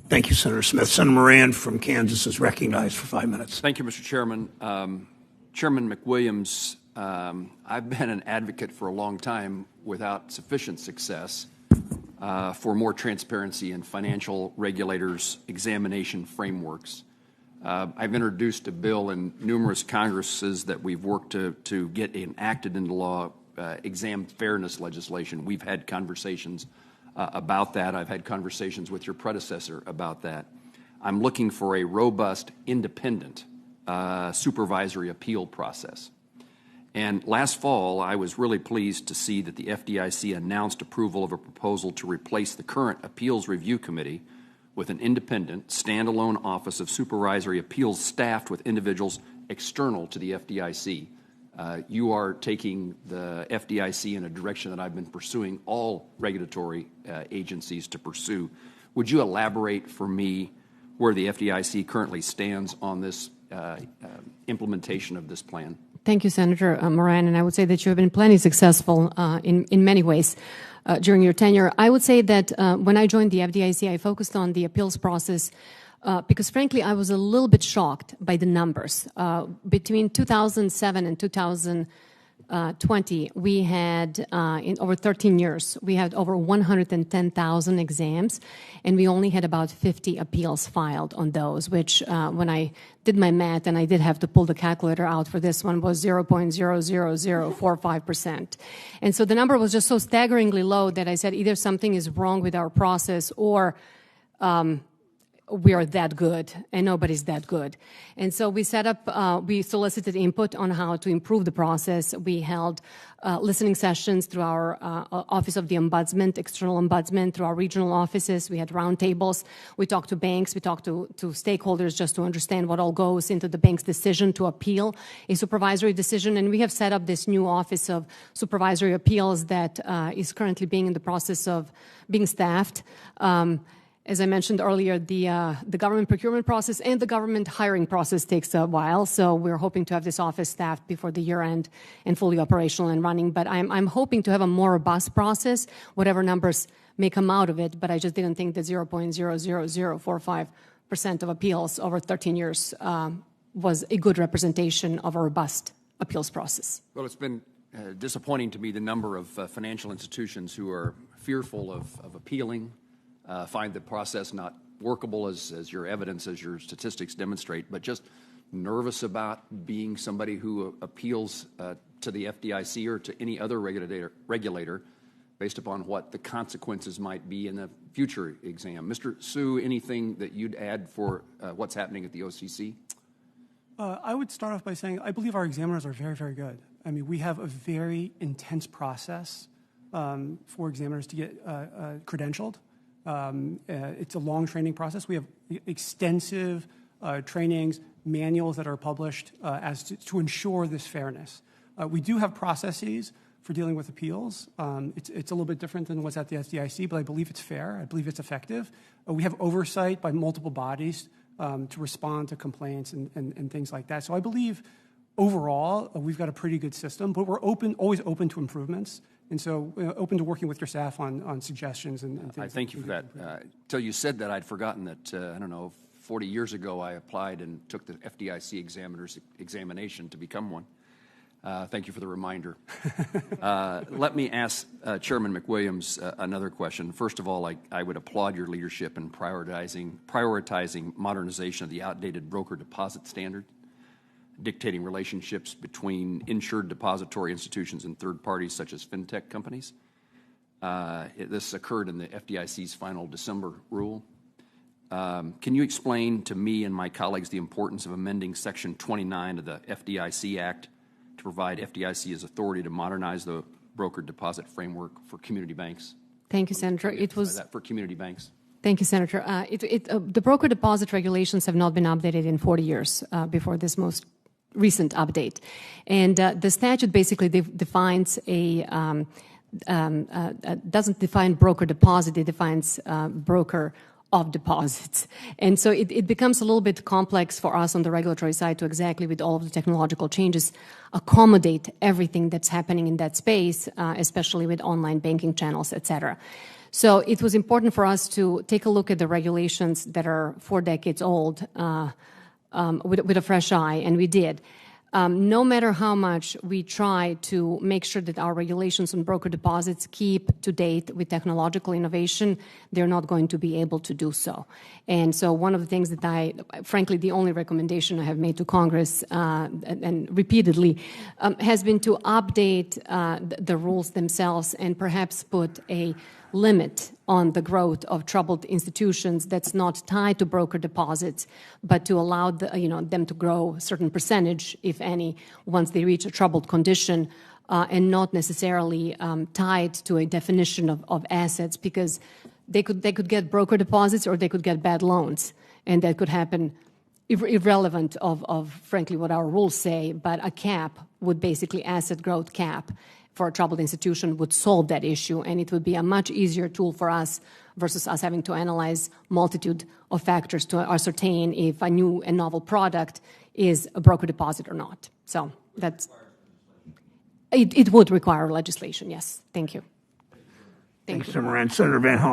Thank you, Senator Smith. Senator Moran from Kansas is recognized for 5 minutes. Thank you, Mr. Chairman. Chairman McWilliams, I've been an advocate for a long time without sufficient success for more transparency in financial regulators' examination frameworks. I've introduced a bill in numerous Congresses that we've worked to get enacted into law, exam fairness legislation. We've had conversations about that. I've had conversations with your predecessor about that. I'm looking for a robust, independent supervisory appeal process. And last fall, I was really pleased to see that the FDIC announced approval of a proposal to replace the current Appeals Review Committee with an independent, standalone Office of Supervisory Appeals staffed with individuals external to the FDIC. You are taking the FDIC in a direction that I've been pursuing all regulatory agencies to pursue. Would you elaborate for me where the FDIC currently stands on this implementation of this plan? Thank you, Senator Moran, and I would say that you have been plenty successful in many ways during your tenure. I would say that when I joined the FDIC, I focused on the appeals process because, frankly, I was a little bit shocked by the numbers. Between 2007 and 2020, we had, in over 13 years, we had over 110,000 exams, and we only had about 50 appeals filed on those, which, when I did my math, and I did have to pull the calculator out for this one, was 0.00045%. And so the number was just so staggeringly low that I said either something is wrong with our process or we are that good, and nobody's that good. And so we set up, we solicited input on how to improve the process. We held listening sessions through our Office of the Ombudsman, external ombudsman, through our regional offices. We had roundtables. We talked to banks. We talked to stakeholders just to understand what all goes into the bank's decision to appeal a supervisory decision. And we have set up this new Office of Supervisory Appeals that is currently being in the process of being staffed. As I mentioned earlier, the government procurement process and the government hiring process takes a while, so we're hoping to have this office staffed before the year end and fully operational and running. But I'm hoping to have a more robust process, whatever numbers may come out of it, but I just didn't think that 0.00045% of appeals over 13 years was a good representation of a robust appeals process. Well, it's been disappointing to me the number of financial institutions who are fearful of appealing, find the process not workable as your evidence, as your statistics demonstrate, but just nervous about being somebody who appeals to the FDIC or to any other regulator based upon what the consequences might be in the future exam. Mr. Hsu, anything that you'd add for what's happening at the OCC? I would start off by saying I believe our examiners are very, very good. I mean, we have a very intense process for examiners to get credentialed. It's a long training process. We have extensive trainings, manuals that are published to ensure this fairness. We do have processes for dealing with appeals. It's a little bit different than what's at the FDIC, but I believe it's fair. I believe it's effective. We have oversight by multiple bodies to respond to complaints and things like that. So I believe overall we've got a pretty good system, but we're always open to improvements. And so open to working with your staff on suggestions and things. I thank you for that. Till you said that, I'd forgotten that, 40 years ago I applied and took the FDIC examiner's examination to become one. Thank you for the reminder. Let me ask Chairman McWilliams another question. First of all, I would applaud your leadership in prioritizing modernization of the outdated broker deposit standard, dictating relationships between insured depository institutions and third parties such as fintech companies. This occurred in the FDIC's final December rule. Can you explain to me and my colleagues the importance of amending Section 29 of the FDIC Act to provide FDIC's authority to modernize the broker deposit framework for community banks? Thank you, Senator. It was for community banks. Thank you, Senator. The broker deposit regulations have not been updated in 40 years before this most recent update. And the statute basically defines doesn't define broker deposit, it defines broker of deposits. And so it becomes a little bit complex for us on the regulatory side to exactly, with all of the technological changes, accommodate everything that's happening in that space, especially with online banking channels, et cetera. So it was important for us to take a look at the regulations that are 4 decades old with a fresh eye, and we did. No matter how much we try to make sure that our regulations on broker deposits keep to date with technological innovation, they're not going to be able to do so. And so one of the things that frankly, the only recommendation I have made to Congress and repeatedly has been to update the rules themselves and perhaps put a limit on the growth of troubled institutions that's not tied to broker deposits, but to allow them to grow a certain percentage, if any, once they reach a troubled condition, and not necessarily tied to a definition of assets, because they could get broker deposits or they could get bad loans, and that could happen irrelevant of frankly what our rules say. But a cap would basically asset growth cap for a troubled institution would solve that issue, and it would be a much easier tool for us versus us having to analyze multitude of factors to ascertain if a new and novel product is a broker deposit or not. So it would require legislation, yes. Thank you. Thanks, Moran. Senator Van Hollen.